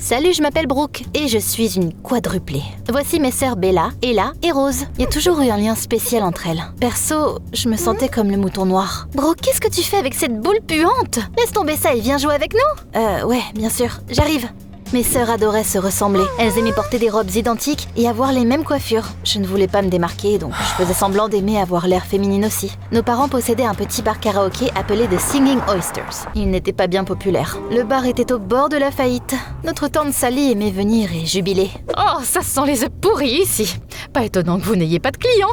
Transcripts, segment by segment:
Salut, je m'appelle Brooke et je suis une quadruplée. Voici mes sœurs Bella, Ella et Rose. Il y a toujours eu un lien spécial entre elles. Perso, je me sentais comme le mouton noir. Brooke, qu'est-ce que tu fais avec cette boule puante? Laisse tomber ça et viens jouer avec nous. Ouais, bien sûr, j'arrive. Mes sœurs adoraient se ressembler. Elles aimaient porter des robes identiques et avoir les mêmes coiffures. Je ne voulais pas me démarquer, donc je faisais semblant d'aimer avoir l'air féminine aussi. Nos parents possédaient un petit bar karaoké appelé The Singing Oysters. Il n'était pas bien populaire. Le bar était au bord de la faillite. Notre tante Sally aimait venir et jubiler. Oh, ça sent les œufs pourris ici. Pas étonnant que vous n'ayez pas de clients.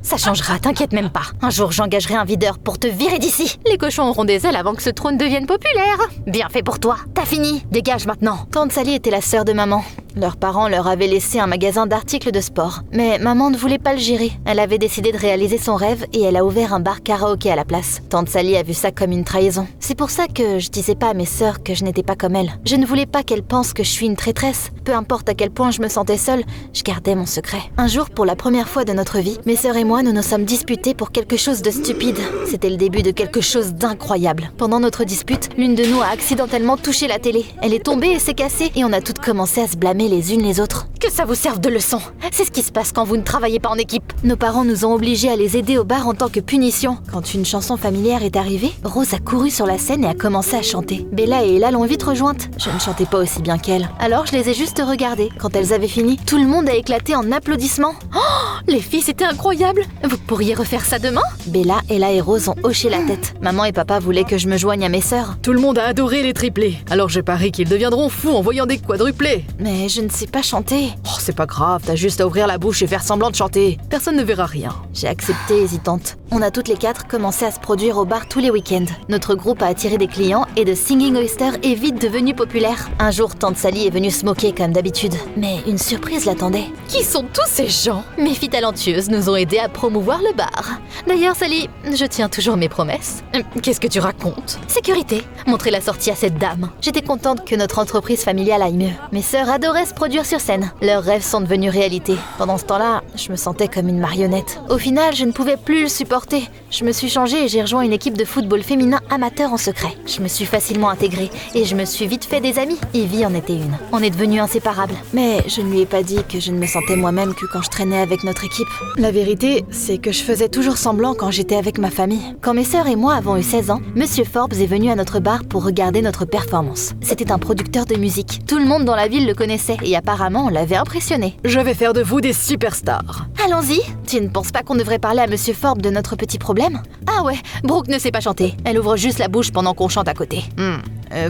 Ça changera, t'inquiète même pas. Un jour, j'engagerai un videur pour te virer d'ici. Les cochons auront des ailes avant que ce trône devienne populaire. Bien fait pour toi. T'as fini. Dégage maintenant. Tante Sally était la sœur de maman. Leurs parents leur avaient laissé un magasin d'articles de sport. Mais maman ne voulait pas le gérer. Elle avait décidé de réaliser son rêve et elle a ouvert un bar karaoké à la place. Tante Sally a vu ça comme une trahison. C'est pour ça que je disais pas à mes sœurs que je n'étais pas comme elles. Je ne voulais pas qu'elles pensent que je suis une traîtresse. Peu importe à quel point je me sentais seule, je gardais mon secret. Un jour, pour la première fois de notre vie, mes sœurs et moi, nous nous sommes disputés pour quelque chose de stupide. C'était le début de quelque chose d'incroyable. Pendant notre dispute, l'une de nous a accidentellement touché la télé. Elle est tombée et s'est cassée et on a toutes commencé à se blâmer les unes les autres. Que ça vous serve de leçon. C'est ce qui se passe quand vous ne travaillez pas en équipe. Nos parents nous ont obligés à les aider au bar en tant que punition. Quand une chanson familière est arrivée, Rose a couru sur la scène et a commencé à chanter. Bella et Ella l'ont vite rejointe. Je ne chantais pas aussi bien qu'elles. Alors je les ai juste regardées. Quand elles avaient fini, tout le monde a éclaté en applaudissements. Oh, les filles, c'était incroyable. Vous pourriez refaire ça demain? Bella, Ella et Rose ont hoché la tête. Maman et papa voulaient que je me joigne à mes sœurs. Tout le monde a adoré les triplés. Alors je parie qu'ils deviendront fous en voyant des quadruplés. Mais je ne sais pas chanter. Oh, c'est pas grave, t'as juste à ouvrir la bouche et faire semblant de chanter. Personne ne verra rien. J'ai accepté, hésitante. On a toutes les quatre commencé à se produire au bar tous les week-ends. Notre groupe a attiré des clients et The Singing Oyster est vite devenu populaire. Un jour, tante Sally est venue se moquer comme d'habitude. Mais une surprise l'attendait. Qui sont tous ces gens? Mes filles talentueuses nous ont aidés à promouvoir le bar. D'ailleurs, Sally, je tiens toujours mes promesses. Qu'est-ce que tu racontes? Sécurité. Montrez la sortie à cette dame. J'étais contente que notre entreprise familiale aille mieux. Mes sœurs adoraient se produire sur scène. Leurs rêves sont devenus réalité. Pendant ce temps-là, je me sentais comme une marionnette. Au final, je ne pouvais plus le supporter. Je me suis changée et j'ai rejoint une équipe de football féminin amateur en secret. Je me suis facilement intégrée et je me suis vite fait des amis. Evie en était une. On est devenus inséparables. Mais je ne lui ai pas dit que je ne me sentais moi-même que quand je traînais avec notre équipe. La vérité, c'est que je faisais toujours semblant quand j'étais avec ma famille. Quand mes sœurs et moi avons eu 16 ans, Monsieur Forbes est venu à notre bar pour regarder notre performance. C'était un producteur de musique. Tout le monde dans la ville le connaissait et apparemment on l'avait impressionné. Je vais faire de vous des superstars. Allons-y. Tu ne penses pas qu'on devrait parler à Monsieur Forbes de notre petit problème? Ah ouais, Brooke ne sait pas chanter. Elle ouvre juste la bouche pendant qu'on chante à côté.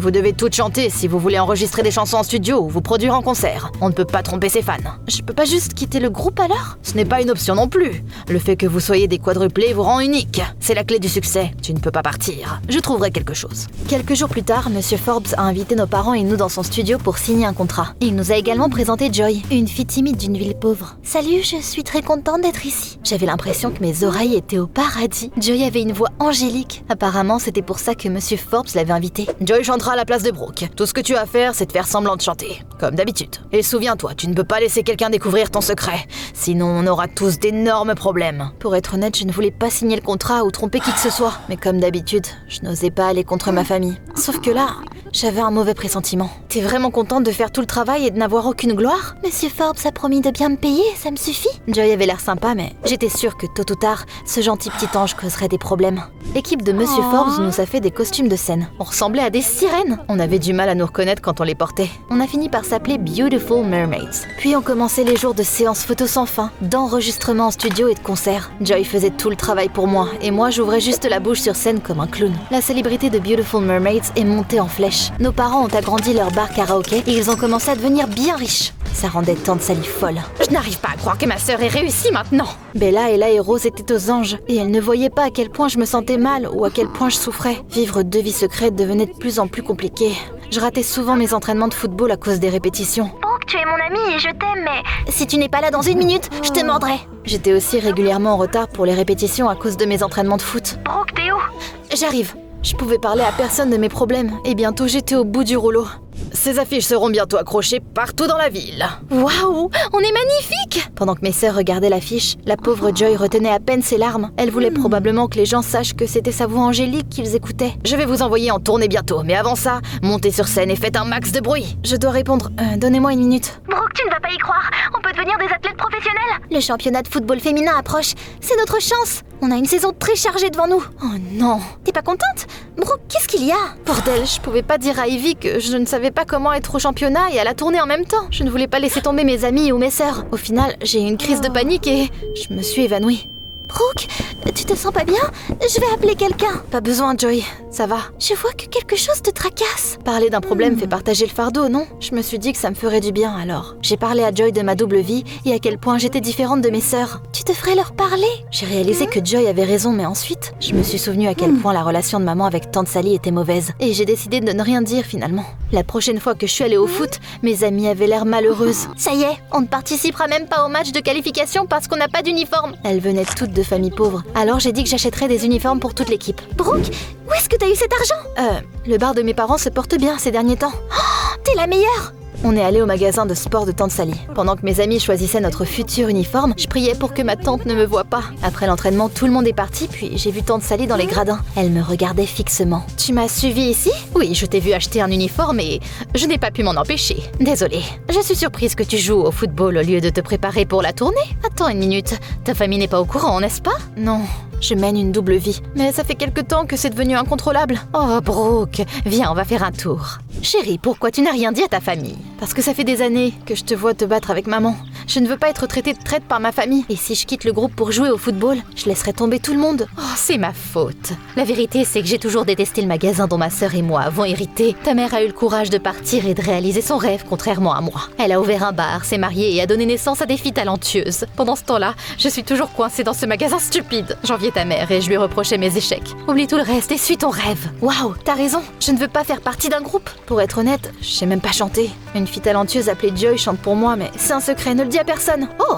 Vous devez toutes chanter si vous voulez enregistrer des chansons en studio ou vous produire en concert. On ne peut pas tromper ses fans. Je peux pas juste quitter le groupe alors? Ce n'est pas une option non plus. Le fait que vous soyez des quadruplés vous rend unique. C'est la clé du succès. Tu ne peux pas partir. Je trouverai quelque chose. Quelques jours plus tard, Monsieur Forbes a invité nos parents et nous dans son studio pour signer un contrat. Il nous a également présenté Joy, une fille timide d'une ville pauvre. Salut, je suis très contente d'être ici. J'avais l'impression que mes oreilles étaient au paradis. Joy avait une voix angélique. Apparemment, c'était pour ça que Monsieur Forbes l'avait invitée. Joy chantera à la place de Brooke. Tout ce que tu as à faire, c'est de faire semblant de chanter. Comme d'habitude. Et souviens-toi, tu ne peux pas laisser quelqu'un découvrir ton secret. Sinon, on aura tous d'énormes problèmes. Pour être honnête, je ne voulais pas signer le contrat ou tromper qui que ce soit. Mais comme d'habitude, je n'osais pas aller contre ma famille. Sauf que là, j'avais un mauvais pressentiment. T'es vraiment contente de faire tout le travail et de n'avoir aucune gloire? Monsieur Forbes a promis de bien me payer, ça me suffit. Joy avait l'air sympa, mais j'étais sûre que tôt ou tard, ce gentil petit ange causerait des problèmes. L'équipe de Monsieur Forbes nous a fait des costumes de scène. On ressemblait à des sirènes. On avait du mal à nous reconnaître quand on les portait. On a fini par s'appeler Beautiful Mermaids. Puis ont commencé les jours de séances photos sans fin, d'enregistrements en studio et de concerts. Joy faisait tout le travail pour moi, et moi j'ouvrais juste la bouche sur scène comme un clown. La célébrité de Beautiful Mermaids est montée en flèche. Nos parents ont agrandi leur bar karaoké et ils ont commencé à devenir bien riches. Ça rendait tante Sally folle. Je n'arrive pas à croire que ma sœur ait réussi maintenant. Bella, Ella et Rose étaient aux anges et elles ne voyaient pas à quel point je me sentais mal ou à quel point je souffrais. Vivre deux vies secrètes devenait de plus en plus compliqué. Je ratais souvent mes entraînements de football à cause des répétitions. Brooke, tu es mon amie et je t'aime, mais si tu n'es pas là dans 1 minute, je te mordrai. J'étais aussi régulièrement en retard pour les répétitions à cause de mes entraînements de foot. Brooke, t'es où? J'arrive. Je pouvais parler à personne de mes problèmes et bientôt j'étais au bout du rouleau. Ces affiches seront bientôt accrochées partout dans la ville. Waouh, on est magnifique! Pendant que mes sœurs regardaient l'affiche, la pauvre Joy retenait à peine ses larmes. Elle voulait probablement que les gens sachent que c'était sa voix angélique qu'ils écoutaient. Je vais vous envoyer en tournée bientôt, mais avant ça, montez sur scène et faites un max de bruit. Je dois répondre. Donnez-moi une minute. Brooke, tu ne vas pas y croire. On peut devenir des athlètes professionnels. Le championnat de football féminin approche. C'est notre chance. On a une saison très chargée devant nous. Oh non. T'es pas contente? Brooke, qu'est-ce qu'il y a? Bordel, je pouvais pas dire à Ivy que je ne savais pas comment être au championnat et à la tournée en même temps. Je ne voulais pas laisser tomber mes amis ou mes sœurs. Au final, j'ai eu une crise de panique et je me suis évanouie. Brooke, tu te sens pas bien? Je vais appeler quelqu'un. Pas besoin, Joy. Ça va. Je vois que quelque chose te tracasse. Parler d'un problème fait partager le fardeau, non? Je me suis dit que ça me ferait du bien, alors. J'ai parlé à Joy de ma double vie et à quel point j'étais différente de mes sœurs. Tu devrais leur parler. J'ai réalisé que Joy avait raison, mais ensuite, je me suis souvenu à quel point la relation de maman avec tante Sally était mauvaise. Et j'ai décidé de ne rien dire, finalement. La prochaine fois que je suis allée au foot, mes amies avaient l'air malheureuses. Ça y est, on ne participera même pas au match de qualification parce qu'on n'a pas d'uniforme. Elles venaient toutes de familles pauvres. Alors j'ai dit que j'achèterais des uniformes pour toute l'équipe. Brooke, où est-ce que t'as eu cet argent? Le bar de mes parents se porte bien ces derniers temps. Oh, t'es la meilleure! On est allé au magasin de sport de tante Sally. Pendant que mes amis choisissaient notre futur uniforme, je priais pour que ma tante ne me voie pas. Après l'entraînement, tout le monde est parti, puis j'ai vu tante Sally dans les gradins. Elle me regardait fixement. Tu m'as suivi ici? Oui, je t'ai vu acheter un uniforme et je n'ai pas pu m'en empêcher. Désolée. Je suis surprise que tu joues au football au lieu de te préparer pour la tournée. Attends une minute. Ta famille n'est pas au courant, n'est-ce pas? Non. Je mène une double vie. Mais ça fait quelque temps que c'est devenu incontrôlable. Oh, Brooke, viens, on va faire un tour. Chérie, pourquoi tu n'as rien dit à ta famille? Parce que ça fait des années que je te vois te battre avec maman. Je ne veux pas être traitée de traître par ma famille. Et si je quitte le groupe pour jouer au football, je laisserai tomber tout le monde. Oh, c'est ma faute. La vérité, c'est que j'ai toujours détesté le magasin dont ma sœur et moi avons hérité. Ta mère a eu le courage de partir et de réaliser son rêve, contrairement à moi. Elle a ouvert un bar, s'est mariée et a donné naissance à des filles talentueuses. Pendant ce temps-là, je suis toujours coincée dans ce magasin stupide. J'enviais ta mère et je lui reprochais mes échecs. Oublie tout le reste et suis ton rêve. Waouh, t'as raison. Je ne veux pas faire partie d'un groupe. Pour être honnête, je sais même pas chanter. Une fille talentueuse appelée Joy chante pour moi, mais c'est un secret, ne le dis à personne. Oh,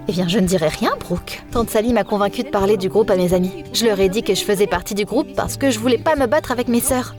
eh bien je ne dirai rien, Brooke. Tante Sally m'a convaincue de parler du groupe à mes amis. Je leur ai dit que je faisais partie du groupe parce que je voulais pas me battre avec mes sœurs.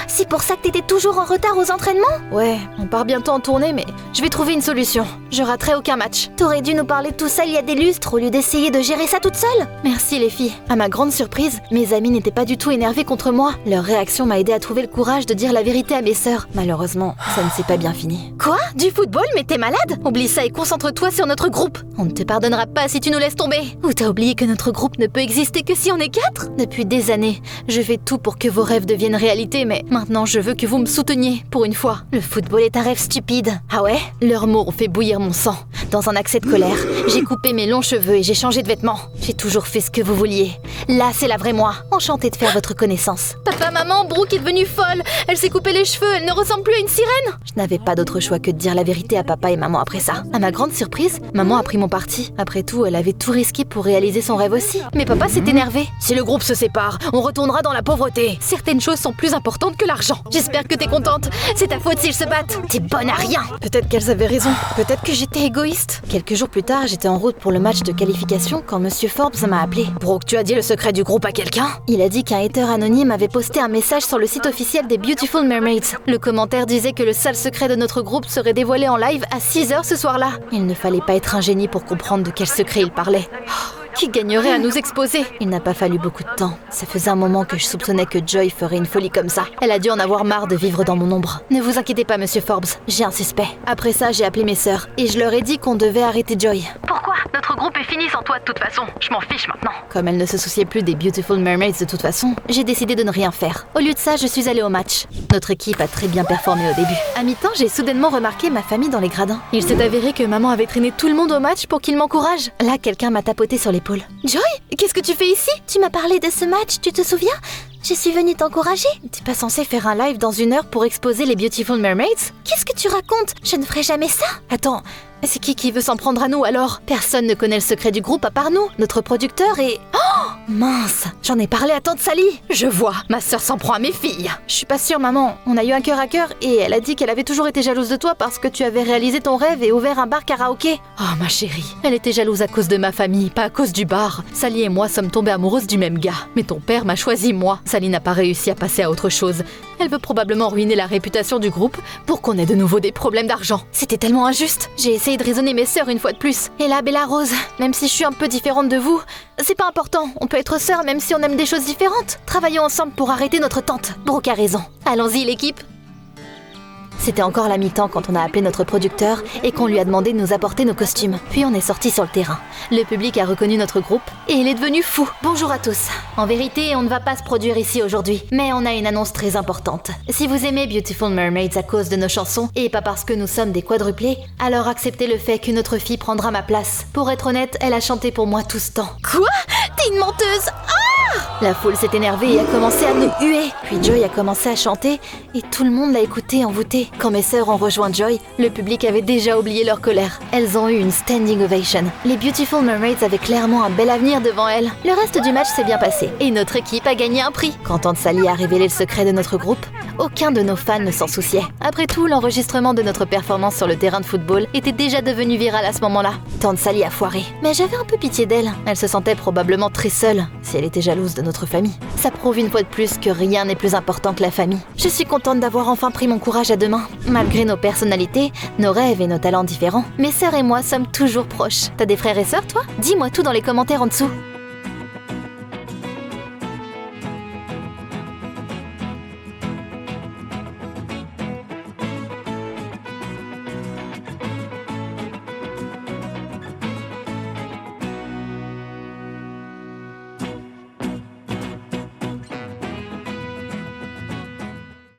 C'est pour ça que t'étais toujours en retard aux entraînements? Ouais, on part bientôt en tournée, mais je vais trouver une solution. Je raterai aucun match. T'aurais dû nous parler de tout ça il y a des lustres au lieu d'essayer de gérer ça toute seule. Merci les filles. À ma grande surprise, mes amis n'étaient pas du tout énervés contre moi. Leur réaction m'a aidé à trouver le courage de dire la vérité à mes sœurs. Malheureusement, ça ne s'est pas bien fini. Quoi? Du football? Mais t'es malade? Oublie ça et concentre-toi sur notre groupe. On ne te pardonnera pas si tu nous laisses tomber. Ou t'as oublié que notre groupe ne peut exister que si on est 4? Depuis des années, je fais tout pour que vos rêves deviennent réalité, mais maintenant je veux que vous me souteniez, pour une fois. Le football est un rêve stupide. Ah ouais? Leurs mots ont fait bouillir mon sang. Dans un accès de colère, j'ai coupé mes longs cheveux et j'ai changé de vêtements. J'ai toujours fait ce que vous vouliez. Là, c'est la vraie moi. Enchantée de faire votre connaissance. Papa, maman, Brooke est devenue folle. Elle s'est coupé les cheveux, elle ne ressemble plus à une sirène. Je n'avais pas d'autre choix que de dire la vérité à papa et maman après ça. À ma grande surprise, maman a pris mon parti. Après tout, elle avait tout risqué pour réaliser son rêve aussi. Mais papa s'est énervé. Si le groupe se sépare, on retournera dans la pauvreté. Certaines choses sont plus importantes que l'argent. J'espère que t'es contente. C'est ta faute s'ils se battent. T'es bonne à rien. Peut-être qu'elles avaient raison. Peut-être que j'étais égoïste. Quelques jours plus tard, j'étais en route pour le match de qualification quand Monsieur Forbes m'a appelé. Brooke, tu as dit le secret du groupe à quelqu'un? Il a dit qu'un hater anonyme avait posté un message sur le site officiel des Beautiful Mermaids. Le commentaire disait que le sale secret de notre groupe serait dévoilé en live à 6h ce soir-là. Il ne fallait pas être un génie pour comprendre de quel secret il parlait. Qui gagnerait à nous exposer? Il n'a pas fallu beaucoup de temps. Ça faisait un moment que je soupçonnais que Joy ferait une folie comme ça. Elle a dû en avoir marre de vivre dans mon ombre. Ne vous inquiétez pas, Monsieur Forbes, j'ai un suspect. Après ça, j'ai appelé mes sœurs et je leur ai dit qu'on devait arrêter Joy. Pourquoi? Notre groupe est fini sans toi de toute façon. Je m'en fiche maintenant. Comme elles ne se souciaient plus des Beautiful Mermaids de toute façon, j'ai décidé de ne rien faire. Au lieu de ça, je suis allée au match. Notre équipe a très bien performé au début. À mi-temps, j'ai soudainement remarqué ma famille dans les gradins. Il s'est avéré que maman avait traîné tout le monde au match pour qu'il m'encourage. Là, quelqu'un m'a tapoté sur l'épaule. Joy, qu'est-ce que tu fais ici? Tu m'as parlé de ce match, tu te souviens? Je suis venue t'encourager. T'es pas censé faire un live dans 1 heure pour exposer les Beautiful Mermaids? Qu'est-ce que tu racontes? Je ne ferai jamais ça. Attends, c'est qui veut s'en prendre à nous alors? Personne ne connaît le secret du groupe à part nous, notre producteur et... Oh! Mince, j'en ai parlé à tante Sally. Je vois, ma sœur s'en prend à mes filles. Je suis pas sûre, maman. On a eu un cœur à cœur et elle a dit qu'elle avait toujours été jalouse de toi parce que tu avais réalisé ton rêve et ouvert un bar karaoké. Oh ma chérie, elle était jalouse à cause de ma famille, pas à cause du bar. Sally et moi sommes tombées amoureuses du même gars. Mais ton père m'a choisi moi. Sally n'a pas réussi à passer à autre chose. Elle veut probablement ruiner la réputation du groupe pour qu'on ait de nouveau des problèmes d'argent. C'était tellement injuste. J'ai essayé de raisonner mes sœurs une fois de plus. Et là, Bella Rose, même si je suis un peu différente de vous, c'est pas important. On peut être sœurs même si on aime des choses différentes. Travaillons ensemble pour arrêter notre tante. Brooke a raison. Allons-y, l'équipe. C'était encore la mi-temps quand on a appelé notre producteur et qu'on lui a demandé de nous apporter nos costumes. Puis on est sorti sur le terrain. Le public a reconnu notre groupe et il est devenu fou. Bonjour à tous. En vérité, on ne va pas se produire ici aujourd'hui, mais on a une annonce très importante. Si vous aimez Beautiful Mermaids à cause de nos chansons et pas parce que nous sommes des quadruplés, alors acceptez le fait qu'une autre fille prendra ma place. Pour être honnête, elle a chanté pour moi tout ce temps. Quoi? T'es une menteuse! La foule s'est énervée et a commencé à nous huer. Puis Joy a commencé à chanter et tout le monde l'a écouté envoûté. Quand mes sœurs ont rejoint Joy, le public avait déjà oublié leur colère. Elles ont eu une standing ovation. Les Beautiful Mermaids avaient clairement un bel avenir devant elles. Le reste du match s'est bien passé et notre équipe a gagné un prix. Quand tante Sally a révélé le secret de notre groupe, aucun de nos fans ne s'en souciait. Après tout, l'enregistrement de notre performance sur le terrain de football était déjà devenu viral à ce moment-là. Tante Sally a foiré. Mais j'avais un peu pitié d'elle. Elle se sentait probablement très seule si elle était jalouse de notre famille. Ça prouve une fois de plus que rien n'est plus important que la famille. Je suis contente d'avoir enfin pris mon courage à deux mains. Malgré nos personnalités, nos rêves et nos talents différents, mes sœurs et moi sommes toujours proches. T'as des frères et sœurs, toi? Dis-moi tout dans les commentaires en dessous.